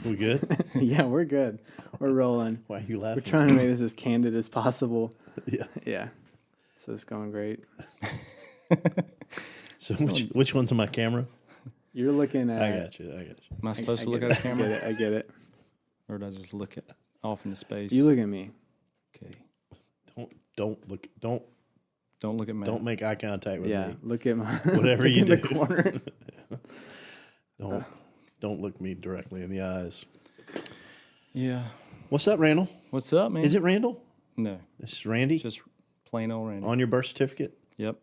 We good? Yeah, we're good. We're rolling. Why are you laughing? We're trying to make this as candid as possible. Yeah. Yeah. So it's going great. So which one's on my camera? You're looking at. I got you. Am I supposed to look get at a it. camera? I get it. Or did I just look at off into space? You look at me. Okay. Don't look. Don't look at me. Don't make eye contact with Yeah, me. look at my. Whatever look you in do. the corner. Don't look me directly in the eyes. Yeah. What's up, Randall? What's up, man? Is it Randall? No. This is Randy? It's just plain old Randy. On your birth certificate? Yep.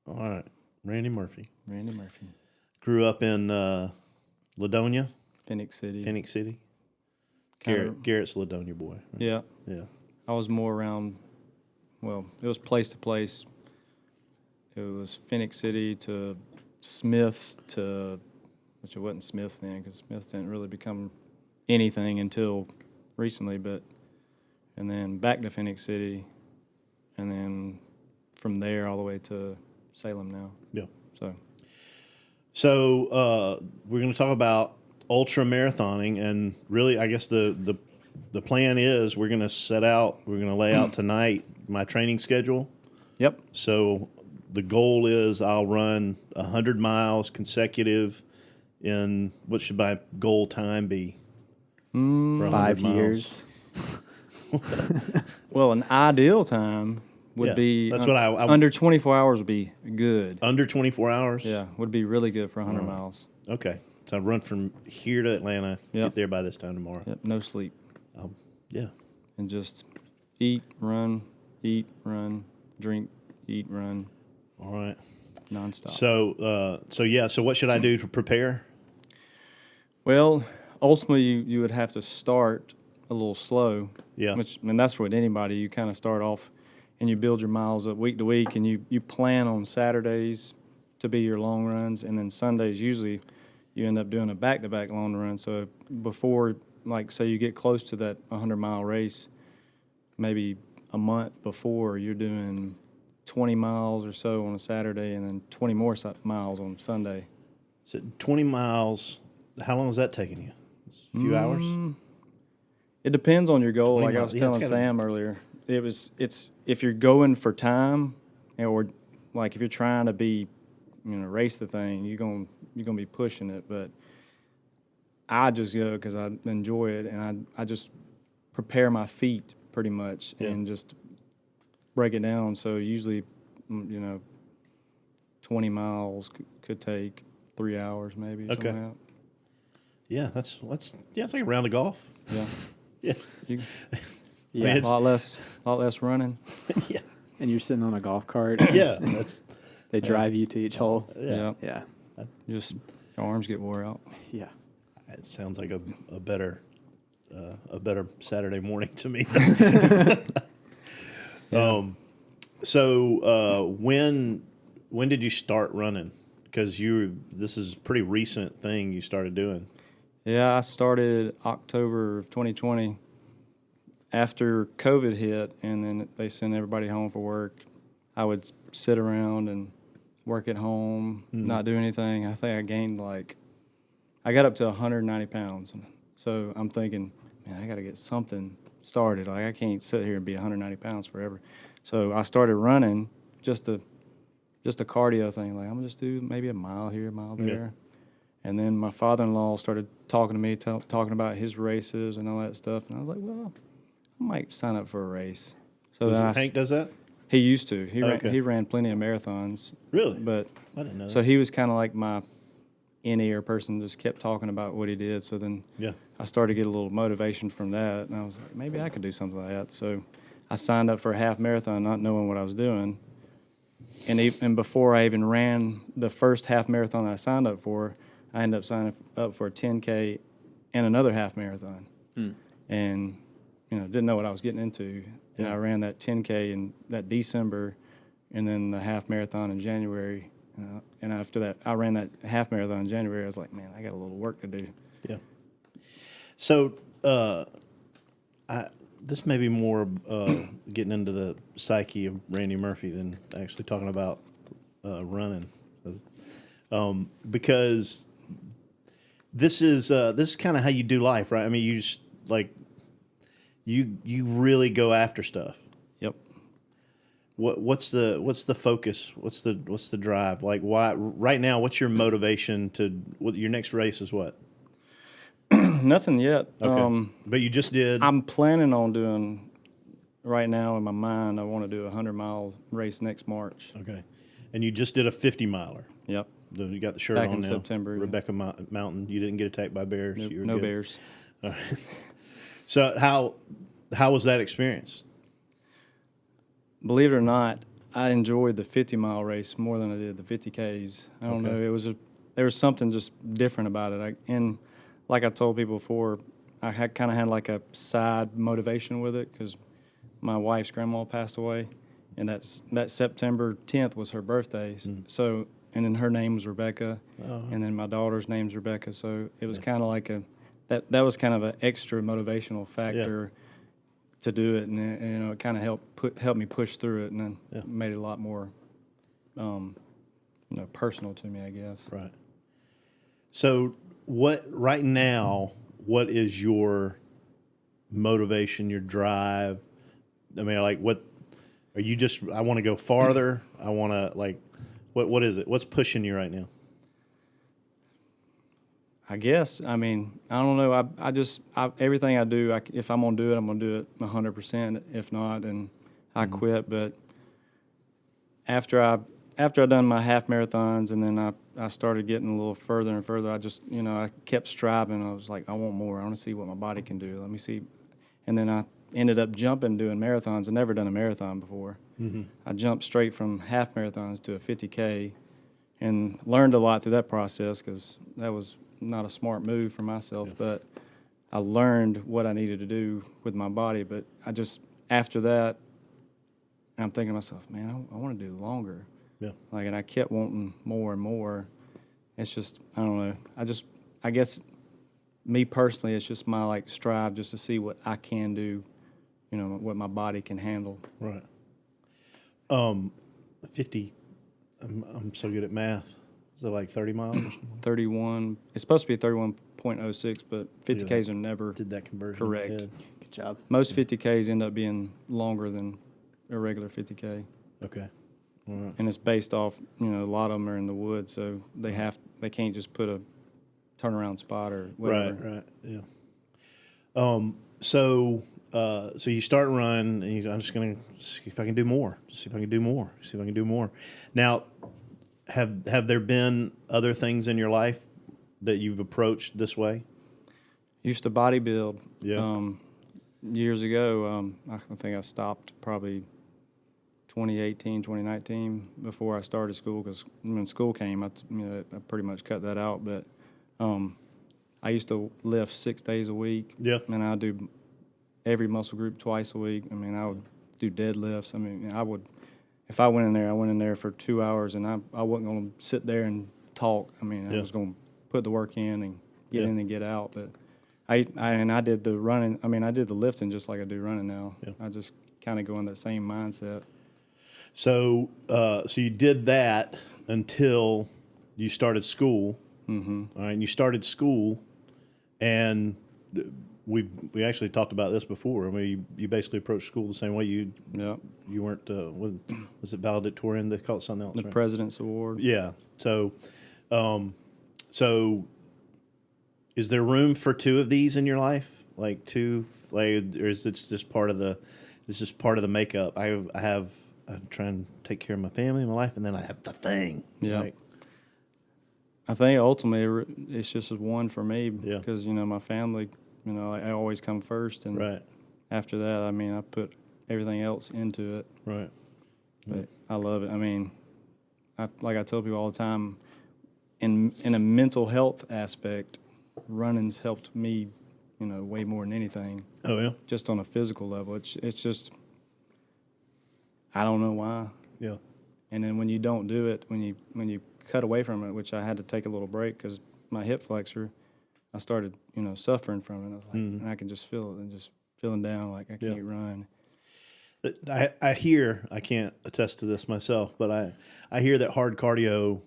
All right. Randy Murphy. Randy Murphy. Grew up in Ladonia, Phoenix City. Phoenix City. Kinda- Garrett's a Ladonia boy. Right? Yeah. Yeah. I was more around, well, it was place to place. It was Phoenix City to Smiths to, which it wasn't Smiths then, because Smiths didn't really become anything until recently, and then back to Phoenix City, and then from there all the way to Salem now. Yeah. So we're going to talk about ultra marathoning, and really, I guess the plan is we're going to lay out tonight my training schedule. Yep. So the goal is I'll run 100 miles consecutive in, what should my goal time be? For 100 5 miles? years. Well, an ideal time would Yeah, be that's what I under 24 hours would be good. Under 24 hours? Yeah, would be really good for 100 miles. Okay. So I run from here to Atlanta, Yep. get there by this time tomorrow. Yep, no sleep. Yeah. And just eat, run, drink, eat, run, All right. nonstop. So what should I do to prepare? Well, ultimately, you would have to start a little slow. Yeah. And that's with anybody. You kind of start off and you build your miles up week to week, and you plan on Saturdays to be your long runs, and then Sundays usually you end up doing a back-to-back long run. So before, like, say you get close to that 100-mile race, maybe a month before, you're doing 20 miles or so on a Saturday and then 20 more miles on Sunday. So 20 miles, how long is that taking you? A few hours? It depends on your goal. 20 Like I miles. was Yeah, it's telling gotta- Sam earlier, it's if you're going for time, or like if you're trying to be, race the thing, you're gonna be pushing it. But I just go because I enjoy it, and I just prepare my feet pretty much and just break it down. So usually, 20 miles could take 3 hours maybe. Okay. Something like that. Yeah, it's like a round of golf. Yeah. Yeah. Yeah. A lot less running. Yeah. And you're sitting on a golf cart. Yeah. That's They drive you to each hole. Yeah. Yeah. Just your arms get wore out. Yeah. it sounds like a better Saturday morning to me. When did you start running? Because this is a pretty recent thing you started doing. Yeah, I started October of 2020 after COVID hit, and then they sent everybody home for work. I would sit around and work at home, not do anything. I think I gained I got up to 190 pounds. So I'm thinking, man, I got to get something started. Like, I can't sit here and be 190 pounds forever. So I started running, just a cardio thing. Like, I'm going to just do maybe a mile here, a mile there. Yeah. And then my father-in-law started talking to me, talking about his races and all that stuff. And I was like, well, I might sign up for a race. So then Hank does that? he used to. Okay. He ran plenty of marathons. Really? But I didn't know so that. he was kind of like my in-ear person, just kept talking about what he did. So then I started to get a little motivation from that. And I was like, maybe I could do something like that. So I signed up for a half marathon, not knowing what I was doing. And before I even ran the first half marathon I signed up for, I ended up signing up for a 10K and another half marathon. And, didn't know what I was getting into. And I ran that 10K in that December, and then the half marathon in January. And after that, I ran that half marathon in January. I was like, man, I got a little work to do. Yeah. So this may be more getting into the psyche of Randy Murphy than actually talking about running. Because this is kind of how you do life, right? I mean, you just like you really go after stuff. Yep. What's the focus? What's the drive? Like, why right now? What's your motivation to? What your next race is? What? Nothing yet. Okay. But you just did. I'm planning on doing right now in my mind. I want to do a 100-mile race next March. Okay. And you just did a 50-miler. Yep. You got the shirt Back on in now. September. Rebecca Mountain. You didn't get attacked by bears. Nope, You were no good. bears. All right. So how was that experience? Believe it or not, I enjoyed the 50-mile race more than I did the 50Ks. I don't know. There was something just different about it. And like I told people before, I kind of had like a side motivation with it because my wife's grandma passed away, and that September 10th was her birthday. So, and then her name was Rebecca, and then my daughter's name's Rebecca. So it was kind of like that was kind of an extra motivational factor to do it, and it kind of helped me push through it, and then made it a lot more, personal to me, I guess. Right. So right now? What is your motivation? Your drive? I mean, like, what are you just? I want to go farther. I want to like. What is it? What's pushing you right now? I guess. I mean, I don't know. I just everything I do. If I'm gonna do it, I'm gonna do it 100%. If not, and I quit. But after I done my half marathons, and then I started getting a little further and further. I just I kept striving. I was like, I want more. I want to see what my body can do. Let me see. And then I ended up jumping doing marathons. I'd never done a marathon before. I jumped straight from half marathons to a 50K, and learned a lot through that process because that was not a smart move for myself, but I learned what I needed to do with my body. But I just, after that, I'm thinking to myself, man, I want to do longer. Yeah. Like, and I kept wanting more and more. It's just, I don't know. I guess me personally, it's just my like strive just to see what I can do, what my body can handle. Right. 50. I'm so good at math. Is it like 30 miles or something? 31. It's supposed to be 31.06, but 50Ks are never Did that conversion? In my correct. head. Good job. Most 50Ks end up being longer than a regular 50K. Okay. All right. And it's based off, a lot of them are in the woods, so they can't just put a turnaround spot or whatever. Right. Yeah. So you start running, and I'm just going to see if I can do more. See if I can do more. Now, have there been other things in your life that you've approached this way? Used to bodybuild. Yeah. Years ago, I think I stopped probably 2018, 2019 before I started school, because when school came, I pretty much cut that out. But I used to lift 6 days a week. Yeah. And I do every muscle group twice a week. I mean, I would do deadlifts. I mean, if I went in there for 2 hours, and I wasn't going to sit there and talk. I mean, I was going to put the work in and get in and get out. But I did the running. I mean, I did the lifting just like I do running now. Yeah. I just kind of go in that same mindset. So you did that until you started school. Mm-hmm. All right, and you started school, and we actually talked about this before. I mean, you basically approached school the same way. You weren't was it valedictorian? They call it something else. The right? President's Award. Yeah. So is there room for two of these in your life? Like two, like, or is it just part of the? It's just part of the makeup. I'm trying to take care of my family, my life, and then I have the thing. Yeah. Like, I think ultimately it's just one for me because, Yeah. My family, I always come first. And right. after that, I mean, I put everything else into it. Right. But I love it. I mean, like I tell people all the time, in a mental health aspect, running's helped me, way more than anything. Oh, yeah? Just on a physical level. It's just, I don't know why. Yeah. And then when you don't do it, when you cut away from it, which I had to take a little break because my hip flexor, I started, suffering from it. I was like, and I can just feel it and just feeling down like I can't run. I hear, I can't attest to this myself, but I hear that hard cardio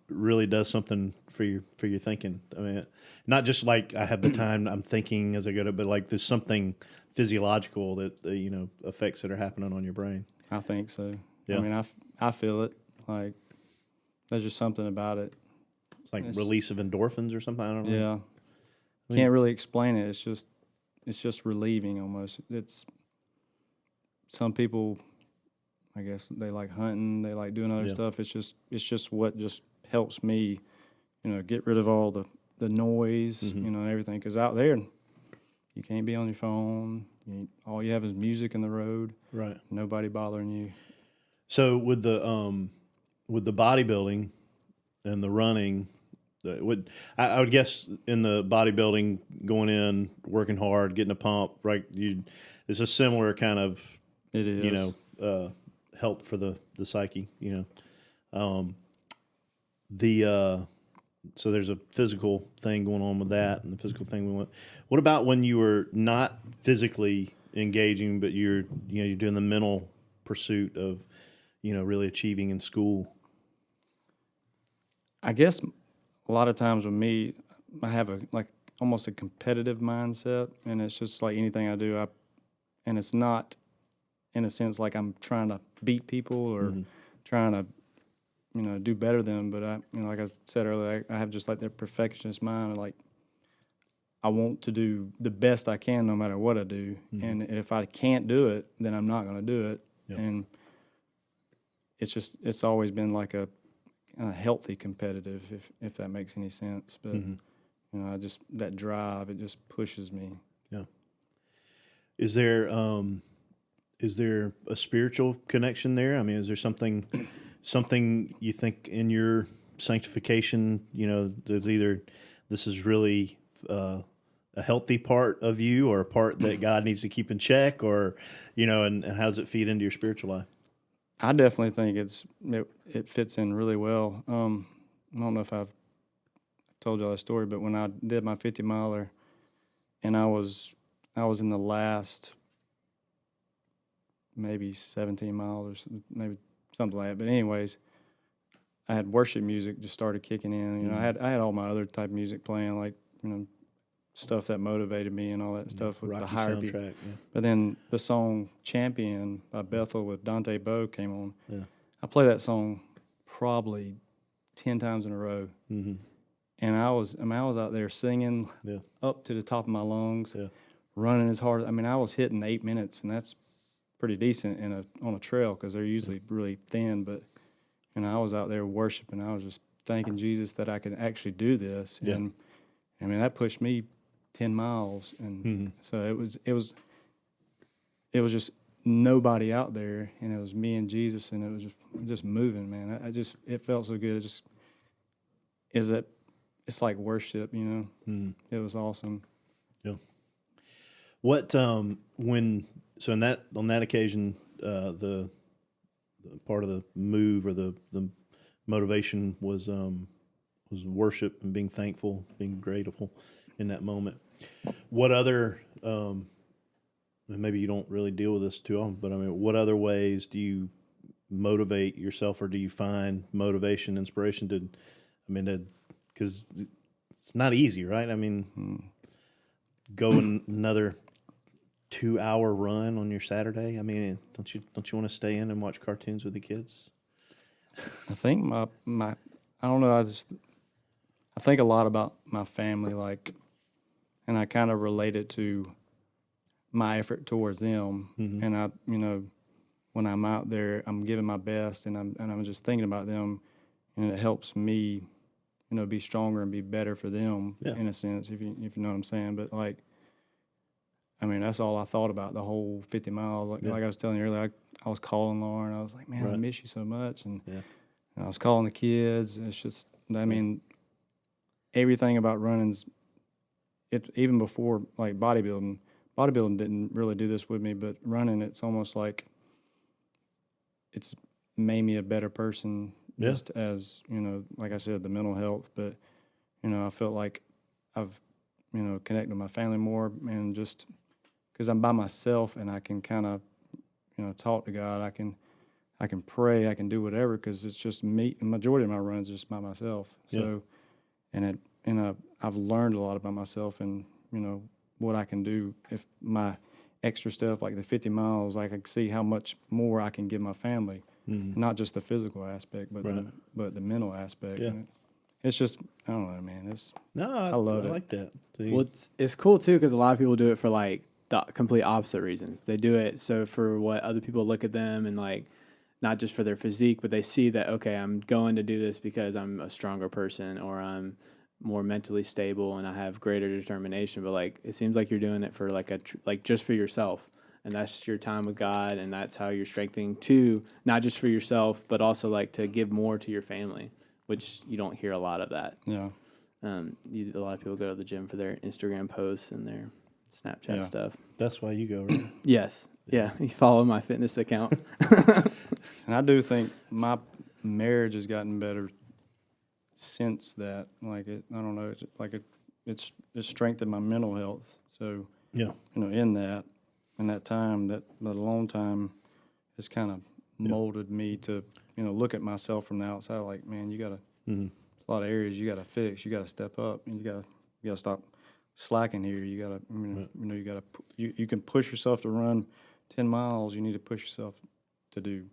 really does something for your thinking. I mean, not just like I have the time I'm thinking as I go to, but like there's something physiological that effects that are happening on your brain. I think so. Yeah. I mean, I feel it. Like there's just something about it. It's like release of endorphins or something. I don't know. Yeah. Can't really explain it. It's just relieving almost. It's some people, I guess they like hunting, they like doing other stuff. It's just what just helps me, get rid of all the noise, and everything. Because out there, you can't be on your phone. All you have is music in the road. Right. Nobody bothering you. So with the bodybuilding and the running, I would guess in the bodybuilding, going in, working hard, getting a pump, right? It's a similar kind of, It is. help for the psyche, so there's a physical thing going on with that, and the physical thing we want. What about when you were not physically engaging, but you're doing the mental pursuit of, really achieving in school? I guess a lot of times with me, I have almost a competitive mindset, and it's just like anything I do, and it's not in a sense like I'm trying to beat people or trying to, do better than them. But like I said earlier, I have just like that perfectionist mind. And like I want to do the best I can no matter what I do, and if I can't do it, then I'm not going to do it. Yep. And it's always been like a kind of healthy competitive, if that makes any sense. But I just that drive, it just pushes me. Yeah. Is there a spiritual connection there? I mean, is there something you think in your sanctification, there's either this is really a healthy part of you or a part that God needs to keep in check, or, and how does it feed into your spiritual life? I definitely think it fits in really well. I don't know if I've told y'all a story, but when I did my 50 miler, and I was in the last maybe 17 miles or maybe something like that. But anyways, I had worship music just started kicking in. I had all my other type of music playing, like stuff that motivated me and all that stuff with Rocky the higher beat. soundtrack. Yeah. But then the song "Champion" by Bethel with Dante Bowe came on. Yeah. I played that song probably 10 times in a row. And I was out there singing up to the top of my lungs, running as hard. I mean, I was hitting 8 minutes, and that's pretty decent on a trail because they're usually really thin. But I was out there worshiping. I was just thanking Jesus that I could actually do this. Yeah. And I mean, that pushed me 10 miles, and so it was just nobody out there, and it was me and Jesus, and it was just moving, man. It felt so good. It's like worship, It was awesome. Yeah. What on that occasion, the part of the move or the motivation was worship and being thankful, being grateful in that moment. What other maybe you don't really deal with this too often, but I mean, what other ways do you motivate yourself, or do you find motivation, inspiration because it's not easy, right? I mean, go another 2-hour run on your Saturday. I mean, don't you want to stay in and watch cartoons with the kids? I think my I don't know. I think a lot about my family, and I kind of relate it to my effort towards them. And I, when I'm out there, I'm giving my best, and I'm just thinking about them, and it helps me, be stronger and be better for them in a sense, if you know what I'm saying. But I mean, that's all I thought about the whole 50 miles. Like I was telling you earlier, I was calling Lauren. I was like, man, I miss you so much. And I was calling the kids. It's just, I mean, everything about running's, even before like bodybuilding didn't really do this with me, but running, it's almost like it's made me a better person just as, like I said, the mental health. But, I felt like I've, connected with my family more, and just because I'm by myself and I can kind of, talk to God, I can I can pray, I can do whatever because it's just me. The majority of my runs just by myself. So, I've learned a lot about myself and what I can do if my extra stuff like the 50 miles, I can see how much more I can give my family, not just the physical aspect, but the mental aspect. Yeah. And it's just I don't know, man. I love it. I like that. See? Well, it's cool too because a lot of people do it for like the complete opposite reasons. They do it so for what other people look at them and like not just for their physique, but they see that okay, I'm going to do this because I'm a stronger person or I'm more mentally stable and I have greater determination. But like it seems like you're doing it for like like just for yourself, and that's your time with God, and that's how you're strengthening too, not just for yourself, but also like to give more to your family, which you don't hear a lot of that. Yeah. A lot of people go to the gym for their Instagram posts and their Snapchat stuff. That's why you go, right? Yes. Yeah. You follow my fitness account. And I do think my marriage has gotten better since that. Like I don't know. It's strengthened my mental health. So in that time, that alone time, has kind of molded me to look at myself from the outside. Like, man, you gotta a lot of areas you gotta fix. You gotta step up, and you gotta stop slacking here. You gotta you can push yourself to run 10 miles. You need to push yourself to do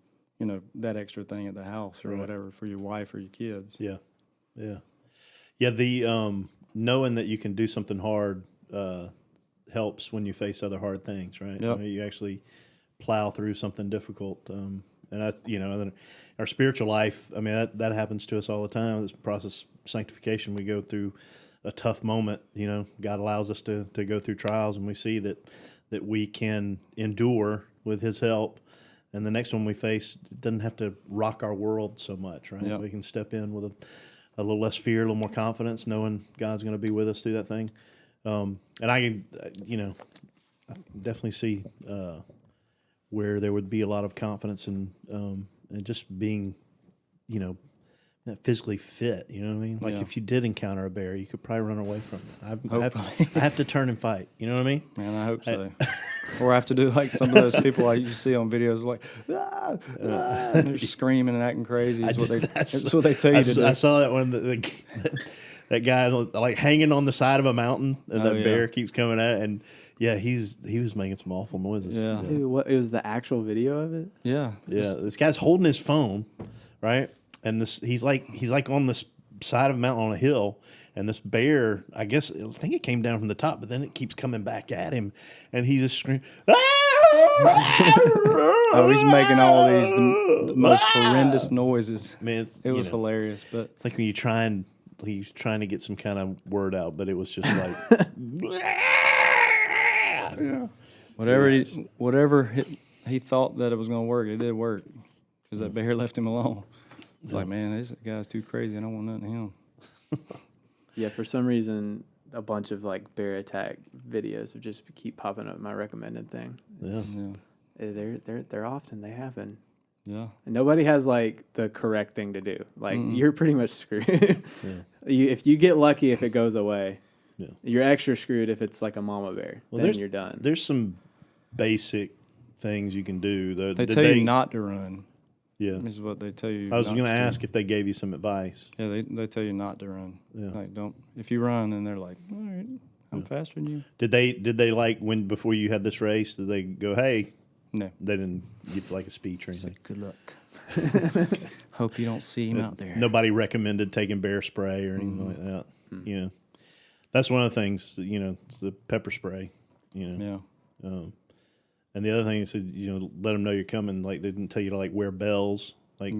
that extra thing at the house or whatever for your wife or your kids. Yeah. The knowing that you can do something hard helps when you face other hard things, right? Yep. I mean, you actually plow through something difficult, and that's then our spiritual life. I mean, that happens to us all the time. This process of sanctification, we go through a tough moment. God allows us to go through trials, and we see that we can endure with His help. And the next one we face doesn't have to rock our world so much, right? Yep. We can step in with a little less fear, a little more confidence, knowing God's going to be with us through that thing. And I can, I definitely see where there would be a lot of confidence and just being, physically fit. You know what I mean? Like if you did encounter a bear, you could probably run away from it. I have to turn and fight. You know what I mean? Man, I hope so. Or I have to do like some of those people I used to see on videos, like and they're screaming and acting crazy. That's what they tell you to do. I saw that one. That guy like hanging on the side of a mountain, and that bear keeps coming at it, and he was making some awful noises. Yeah. Dude, what it was the actual video of it? Yeah. This guy's holding his phone, right? And he's like on this side of a mountain on a hill, and this bear, I think it came down from the top, but then it keeps coming back at him, and he just screams. Oh, he's making all these the most horrendous noises. Man, it was hilarious, but it's like when he's trying to get some kind of word out, but it was just like whatever he thought that it was going to work, it did work because that bear left him alone. It's like, man, this guy's too crazy. I don't want nothing to him. Yeah, for some reason, a bunch of like bear attack videos have just keep popping up in my recommended thing. They're often they happen. Yeah, and nobody has like the correct thing to do. Like you're pretty much screwed. If you get lucky, if it goes away, you're extra screwed. If it's like a mama bear, then you're done. There's some basic things you can do. They tell you not to run. Yeah, this is what they tell you. I was going to ask if they gave you some advice. Yeah, they tell you not to run. Yeah, like don't. If you run, then they're like, all right, I'm faster than you. Did they like before you had this race? Did they go, hey? No, they didn't give like a speech or anything. Like, good luck. Hope you don't see him out there. Nobody recommended taking bear spray or anything like that. Mm-hmm. That's one of the things. The pepper spray. Yeah. And the other thing is, let them know you're coming. Like they didn't tell you to like wear bells. Like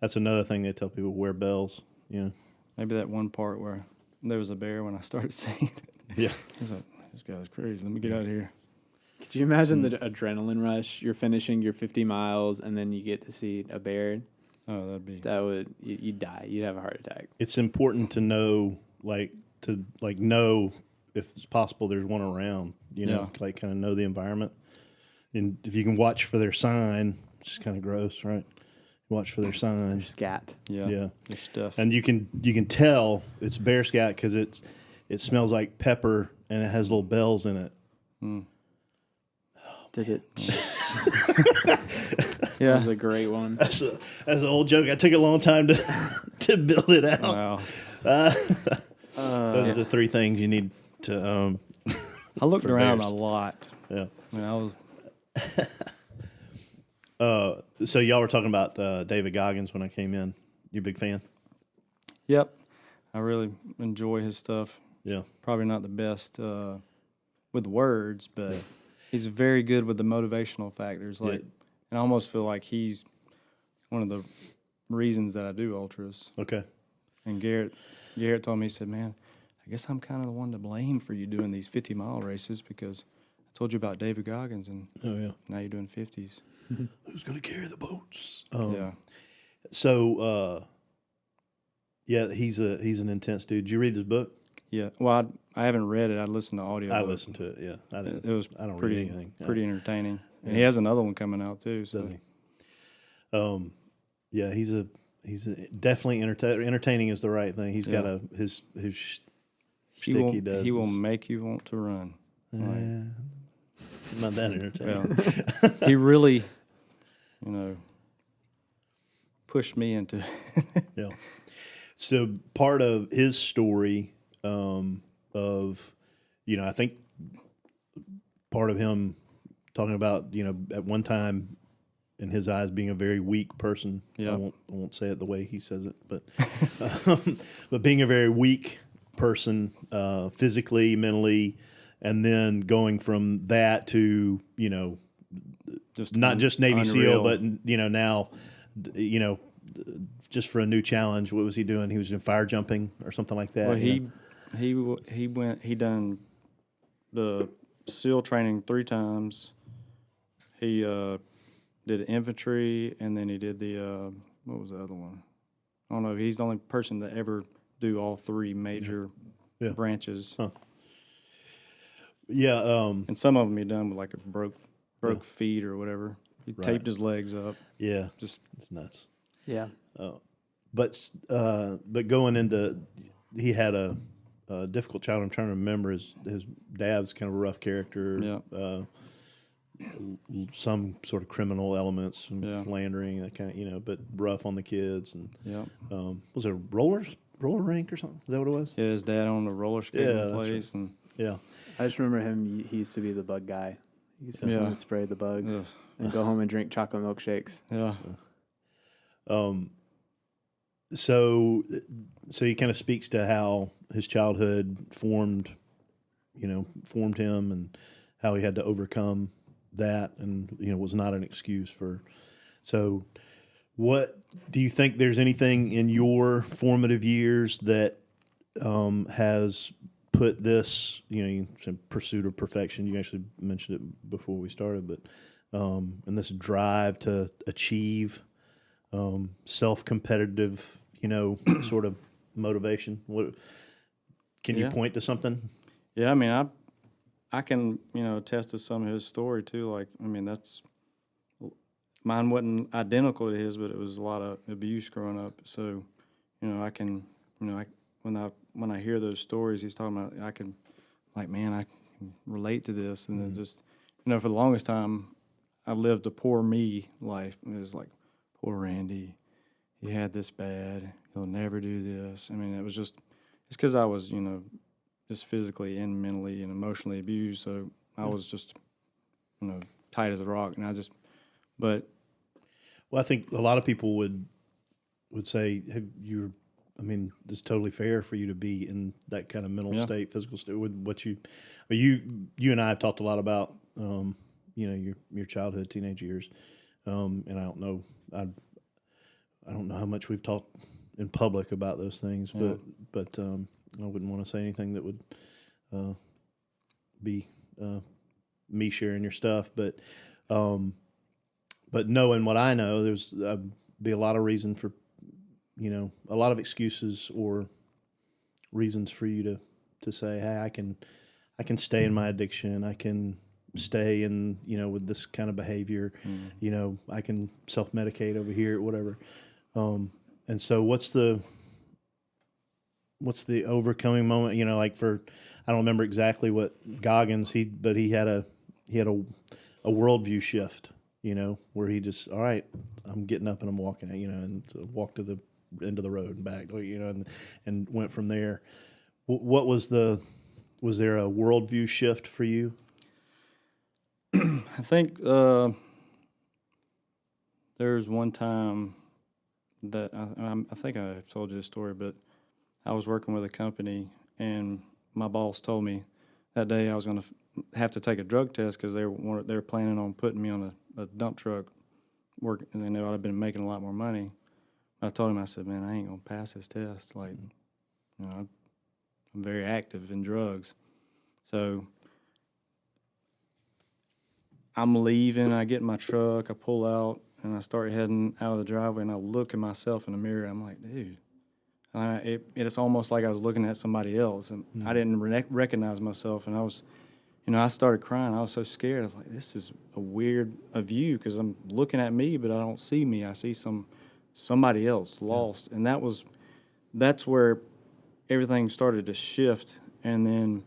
that's another thing they tell people, wear bells. Maybe that one part where there was a bear when I started seeing it. Yeah. I was like, this guy's crazy. Let me get out of here. Could you imagine the adrenaline rush? You're finishing your 50 miles and then you get to see a bear. Oh, you'd die. You'd have a heart attack. It's important to know, know if it's possible there's one around. Like kind of know the environment. And if you can watch for their sign, it's kind of gross, right? Watch for their sign. Scat. Yeah. Their stuff. And you can tell it's bear scat because it smells like pepper and it has little bells in it. Did it? That was a great one. That's an old joke. I took a long time to to build it out. Wow. Those are the three things you need to. I looked for around bears. a lot. Yeah. When I was So y'all were talking about David Goggins when I came in. You a big fan? Yep. I really enjoy his stuff. Yeah. Probably not the best with words, but he's very good with the motivational factors. Like, and I almost feel like he's one of the reasons that I do ultras. Okay. And Garrett told me, he said, "Man, I guess I'm kind of the one to blame for you doing these 50-mile races because I told you about David Goggins, and now you're doing 50s." Who's gonna carry the boats? Yeah. So, he's an intense dude. Did you read his book? Yeah. Well, I haven't read it. I listened to audio. I listened to it. Yeah, I didn't. It was I don't pretty, read anything. pretty entertaining. And he has another one coming out too. So. Does he? He's definitely entertaining is the right thing. He's got his shtick he does. He will make you want to run. Not that entertaining. Well, he really, pushed me into. Yeah. So part of his story I think part of him talking about, at one time in his eyes being a very weak person. Yeah. I won't say it the way he says it, but but being a very weak person physically, mentally, and then going from that to, Just not just Navy unreal. SEAL, but now, just for a new challenge. What was he doing? He was doing fire jumping or something like that. Well, he done the SEAL training 3 times. He did infantry, and then he did the what was the other one? I don't know. He's the only person to ever do all 3 major branches. Huh. Yeah. And some of them he done with like a broke feet or whatever. He taped his legs up. Yeah. Just it's nuts. Yeah. But going into, he had a difficult childhood. I'm trying to remember his dad's kind of a rough character. Yeah. Some sort of criminal elements, some Yeah. slandering, that kind of, but rough on the kids. And yeah. Was it a roller rink or something? Is that what it was? Yeah, his dad owned a roller skating that's place, right. and Yeah. I just remember him. He used to be the bug guy. He used to come and spray the bugs Ugh. and go home and drink chocolate milkshakes. yeah. So he kind of speaks to how his childhood formed him, and how he had to overcome that, and was not an excuse for. So, what do you think? There's anything in your formative years that has put this, some pursuit of perfection? You actually mentioned it before we started, but and this drive to achieve self-competitive, sort of motivation. What can you point to something? Yeah, I mean, I can, attest to some of his story too. Like, I mean, mine wasn't identical to his, but it was a lot of abuse growing up. So, I can, when I hear those stories he's talking about, I can relate to this. And then just, for the longest time, I lived a poor me life. It was like, poor Randy, he had this bad. He'll never do this. I mean, it's because I was, just physically and mentally and emotionally abused. So I was just, tight as a rock. And well, I think a lot of people would say, it's totally fair for you to be in that kind of mental state, physical state. With what you and I have talked a lot about, your childhood, teenage years, and I don't know, I don't know how much we've talked in public about those things, but I wouldn't want to say anything that would be me sharing your stuff, but knowing what I know, there's be a lot of reason for, a lot of excuses or reasons for you to say, hey, I can stay in my addiction, I can stay in, with this kind of behavior, I can self-medicate over here, whatever. And so what's the overcoming moment, like I don't remember exactly what Goggins, but he had a worldview shift, where he just, all right, I'm getting up and I'm walking, and walk to the end of the road and back, and went from there. What was there a worldview shift for you? I think there's one time that I think I've told you this story, but I was working with a company, and my boss told me that day I was going to have to take a drug test because they were planning on putting me on a dump truck work, and they knew I'd been making a lot more money. I told him, I said, man, I ain't going to pass this test. Like, I'm very active in drugs. So I'm leaving, I get in my truck, I pull out, and I start heading out of the driveway, and I look at myself in the mirror. I'm like, dude, it's almost like I was looking at somebody else, and I didn't recognize myself, and I was, I started crying. I was so scared. I was like, this is a view, because I'm looking at me, but I don't see me. I see somebody else lost, and that's where everything started to shift. And then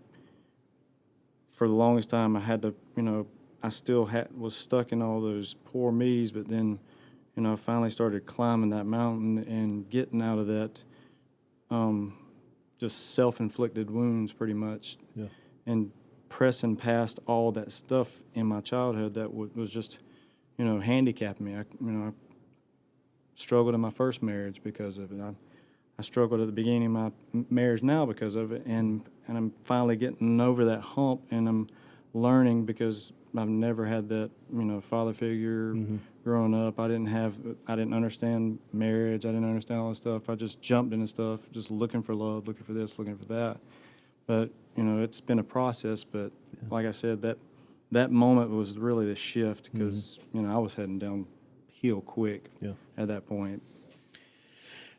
for the longest time, I had to, I still was stuck in all those poor me's, but then, I finally started climbing that mountain and getting out of that, just self-inflicted wounds, pretty much, and pressing past all that stuff in my childhood that was just, handicapping me. I struggled in my first marriage because of it. I struggled at the beginning of my marriage now because of it, and I'm finally getting over that hump, and I'm learning because I've never had that, father figure growing up. I didn't understand marriage. I didn't understand all this stuff. I just jumped into stuff, just looking for love, looking for this, looking for that. But, it's been a process. But like I said, that moment was really the shift, because, I was heading downhill quick at that point.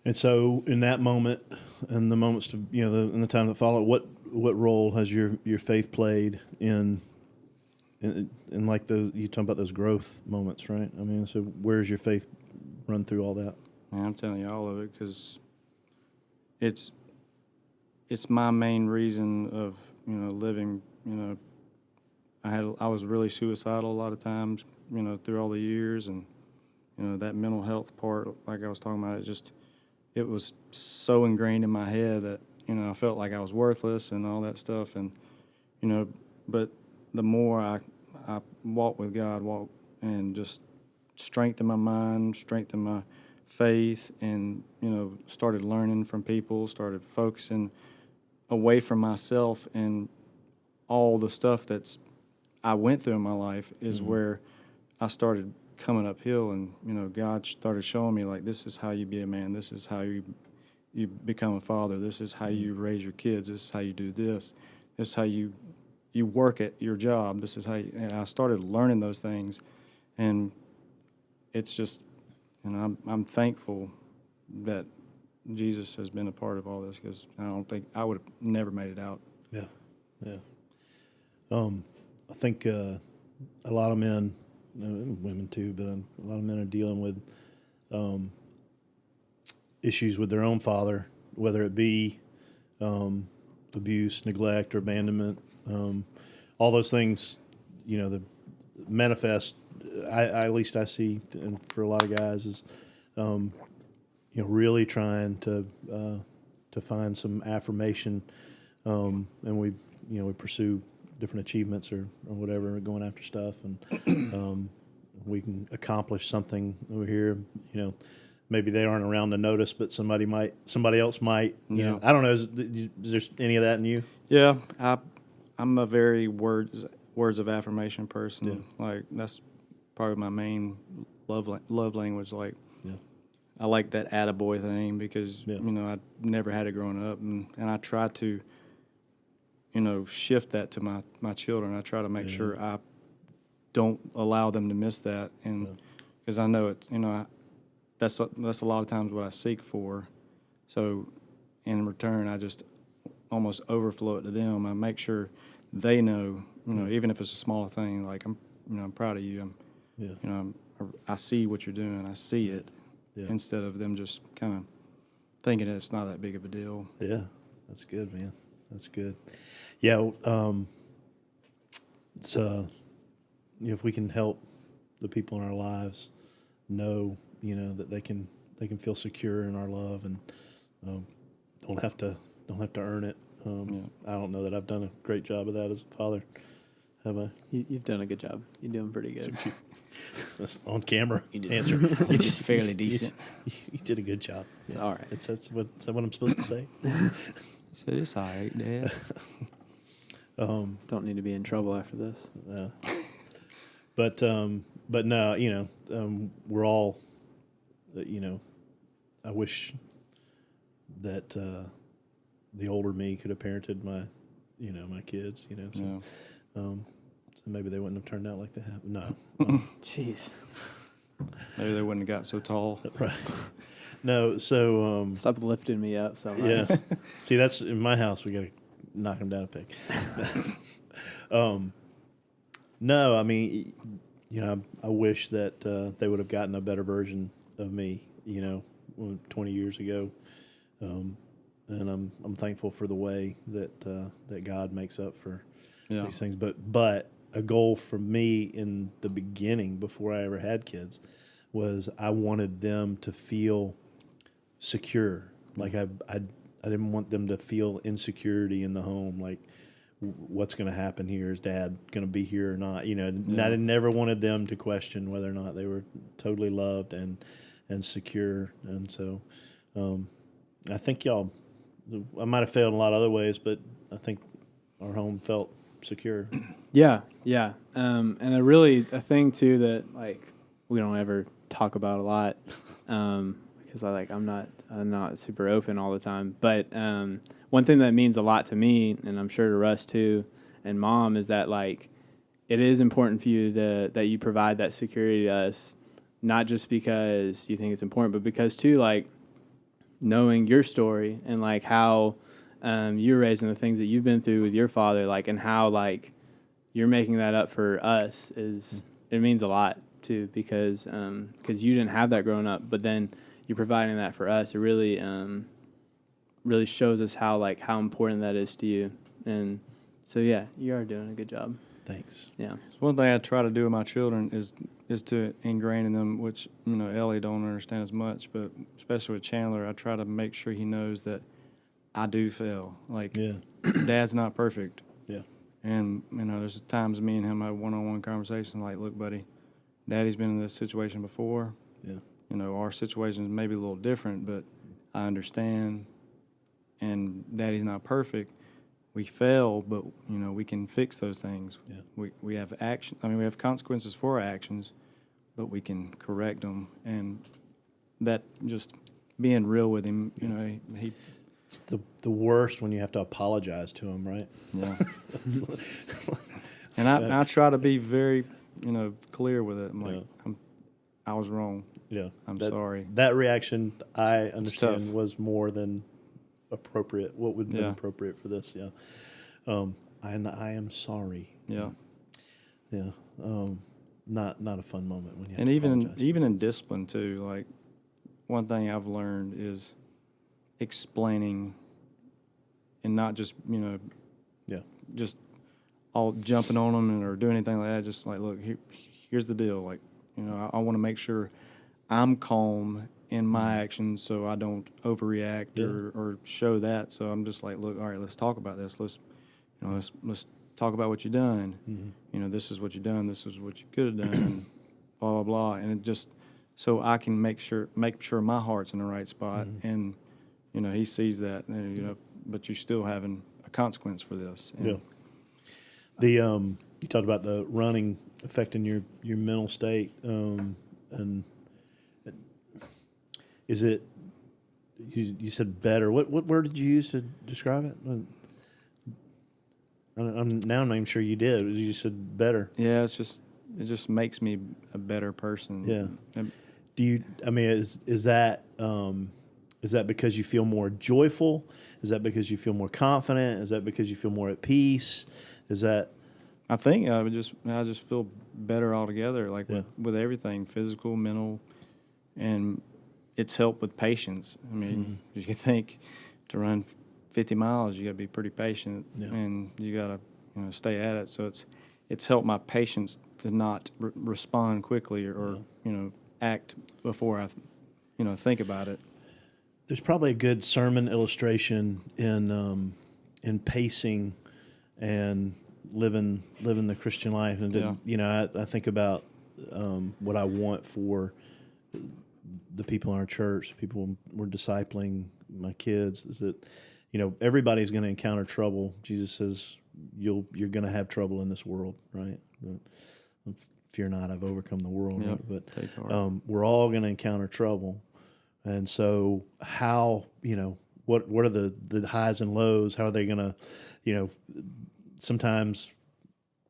And so, in that moment, and the moments to in the time that followed, what role has your faith played in like you talking about those growth moments, right? I mean, so where's your faith run through all that? Man, I'm telling you all of it, because it's my main reason of living. I was really suicidal a lot of times, through all the years, and that mental health part, like I was talking about, it was so ingrained in my head that, I felt like I was worthless and all that stuff. And, but the more I walk with God, and just strengthen my mind, strengthen my faith, and, started learning from people, started focusing away from myself, and all the stuff I went through in my life is where I started coming uphill, and God started showing me, like, this is how you be a man, this is how you become a father, this is how you raise your kids, this is how you do this is how you work at your job, this is how and I started learning those things, and it's just, I'm thankful that Jesus has been a part of all this, because I don't think I would have never made it out. I think a lot of men, women too, but a lot of men are dealing with issues with their own father, whether it be abuse, neglect, or abandonment. All those things, the manifest. At least I see, and for a lot of guys, is really trying to find some affirmation, and we pursue different achievements or whatever, going after stuff, and we can accomplish something over here. Maybe they aren't around to notice, but somebody else might. I don't know. Is there any of that in you? Yeah, I'm a very words of affirmation person. Like, that's probably my main love language. Like, I like that attaboy thing, because I never had it growing up, and I try to shift that to my children. I try to make sure I don't allow them to miss that, and because I know it, that's a lot of times what I seek for. So in return, I just almost overflow it to them. I make sure they know, even if it's a small thing, like, I'm proud of you. I see what you're doing. I see it, instead of them just kind of thinking it's not that big of a deal. Yeah, that's good, man. That's good. Yeah, it's if we can help the people in our lives know, that they can feel secure in our love and don't have to earn it. I don't know that I've done a great job of that as a father. Have I? You've done a good job. You're doing pretty good. That's on camera. You did. Answer. You did fairly decent. You did a good job. It's all right. Is that what I'm supposed to say? So it's all right, Dad. Don't need to be in trouble after this. But no, we're all, I wish that the older me could have parented my kids, So, Yeah. So maybe they wouldn't have turned out like they have. No. Jeez. Maybe they wouldn't have got so tall. Right. No, so Stop lifting me up so much. yeah. See, that's in my house. We got to knock them down a peg. No, I mean, I wish that they would have gotten a better version of me, 20 years ago. And I'm thankful for the way that God makes up for these things. But a goal for me in the beginning, before I ever had kids, was I wanted them to feel secure. Like I didn't want them to feel insecurity in the home. Like, what's going to happen here? Is Dad going to be here or not? I never wanted them to question whether or not they were totally loved and secure. And so, I think I might have failed in a lot of other ways, but I think our home felt secure. Yeah. And a thing too that like we don't ever talk about a lot, because I'm not super open all the time. But one thing that means a lot to me, and I'm sure to Russ too, and Mom, is that like it is important for you that you provide that security to us, not just because you think it's important, but because too like knowing your story and like how you're raised and the things that you've been through with your father, like, and how like you're making that up for us it means a lot too, because you didn't have that growing up, but then you're providing that for us. It really really shows us how important that is to you. And so yeah, you are doing a good job. Thanks. Yeah. One thing I try to do with my children is to ingrain in them, which Ellie don't understand as much, but especially with Chandler, I try to make sure he knows that I do fail. Like, Dad's not perfect. Yeah. And there's times me and him have one-on-one conversations like, look, buddy, Daddy's been in this situation before. Yeah. Our situation is maybe a little different, but I understand. And Daddy's not perfect. We fail, but we can fix those things. Yeah. We have action. I mean, we have consequences for our actions, but we can correct them. And that just being real with him, he. It's the worst when you have to apologize to him, right? Yeah. And I try to be very, clear with it. I'm like, I was wrong. Yeah. I'm sorry. That reaction, I tough. understand, was more than appropriate. What would have been appropriate for this? Yeah. And I am sorry. Yeah. Yeah. Not a fun moment when you have And to even apologize. in discipline too, like one thing I've learned is explaining and not just just all jumping on them or doing anything like that. Just like, look, here's the deal. Like, I want to make sure I'm calm in my actions so I don't overreact or show that. So I'm just like, look, all right, let's talk about this. Let's talk about what you've done. Mm-hmm. This is what you've done. This is what you could have done. Blah blah blah. And it just so I can make sure my heart's in the right spot. Mm-hmm. And he sees that. But you're still having a consequence for this. And you talked about the running affecting your mental state, and is it? You said better. What word did you use to describe it? I'm not even sure you did. You said better. Yeah, it just makes me a better person. Yeah. And, Do you? I mean, is that because you feel more joyful? Is that because you feel more confident? Is that because you feel more at peace? Is that? I think I just feel better altogether, like with everything, physical, mental, and it's helped with patience. I mean, you can think to run 50 miles, you got to be pretty patient, and you got to stay at it. So it's helped my patience to not respond quickly or act before I think about it. There's probably a good sermon illustration in pacing and living the Christian life. And I think about what I want for the people in our church, people we're discipling, my kids, is that everybody's going to encounter trouble. Jesus says you're going to have trouble in this world, right? But fear not, I've overcome the world. Yep. Right? But we're all going to encounter trouble, and so how what are the highs and lows? How are they going to sometimes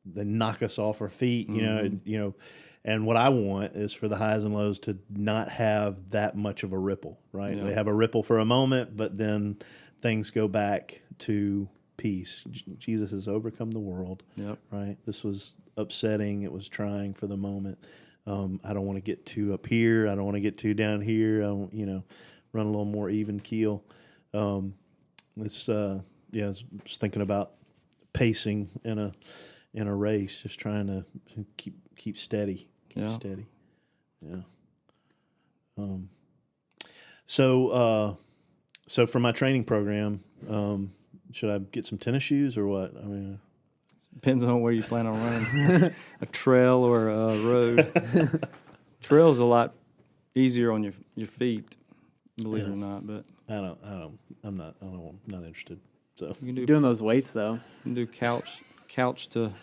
they knock us off our feet, and what I want is for the highs and lows to not have that much of a ripple, right? Yeah. They have a ripple for a moment, but then things go back to peace. Jesus has overcome the world, Yep. right? This was upsetting. It was trying for the moment. I don't want to get too up here. I don't want to get too down here. I want, run a little more even keel. I was thinking about pacing in a race, just trying to keep steady. Keep steady. Yeah. So for my training program, should I get some tennis shoes or what? I mean, depends on where you plan on running, a trail or a road. Trail's a lot easier on your feet, believe it or not. But I'm not interested. So you can do Doing those weights though. You can do couch to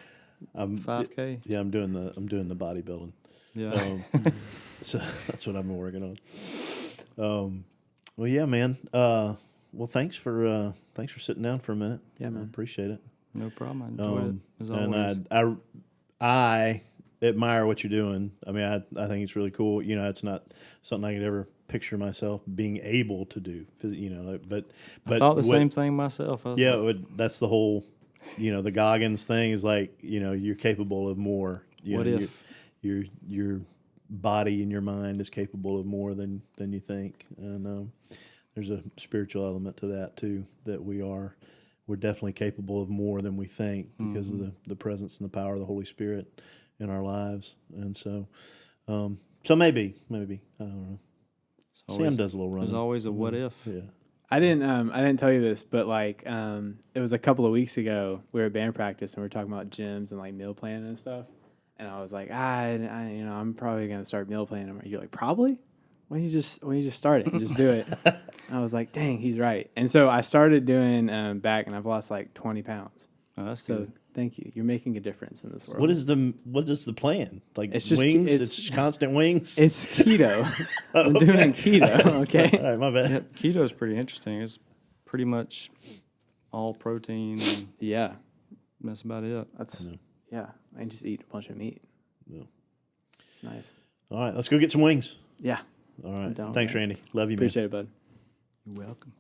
5K. Yeah, I'm doing the bodybuilding. Yeah. So that's what I've been working on. Well, yeah, man. Well, thanks for sitting down for a minute. Yeah, man. I appreciate it. No problem. I enjoy it as always. And I admire what you're doing. I mean, I think it's really cool. It's not something I could ever picture myself being able to do. But I thought the same thing myself. That's the whole. The Goggins thing is like you're capable of more. What if your body and your mind is capable of more than you think, and there's a spiritual element to that too. That we're definitely capable of more than we think because of the presence and the power of the Holy Spirit in our lives. And so maybe I don't know. Sam does a little running. There's always a what if. Yeah. I didn't tell you this, but it was a couple of weeks ago. We were at band practice and we were talking about gyms and like meal planning and stuff. And I was like, I'm probably gonna start meal planning. You're like, probably? Why don't you just start it and just do it? I was like, dang, he's right. And so I started doing back, and I've lost like 20 pounds. Oh, that's so good. thank you. You're making a difference in this world. What is the plan? Like It's just wings? it's constant wings? It's keto. I'm doing keto. Okay. All right, my bad. Yeah, keto is pretty interesting. It's pretty much all protein. And Yeah. that's about it. Yeah. I just eat a bunch of meat. Yeah. It's nice. All right, let's go get some wings. Yeah. All right. down, Thanks, man. Randy. Love you, man. Appreciate it, bud. You're welcome.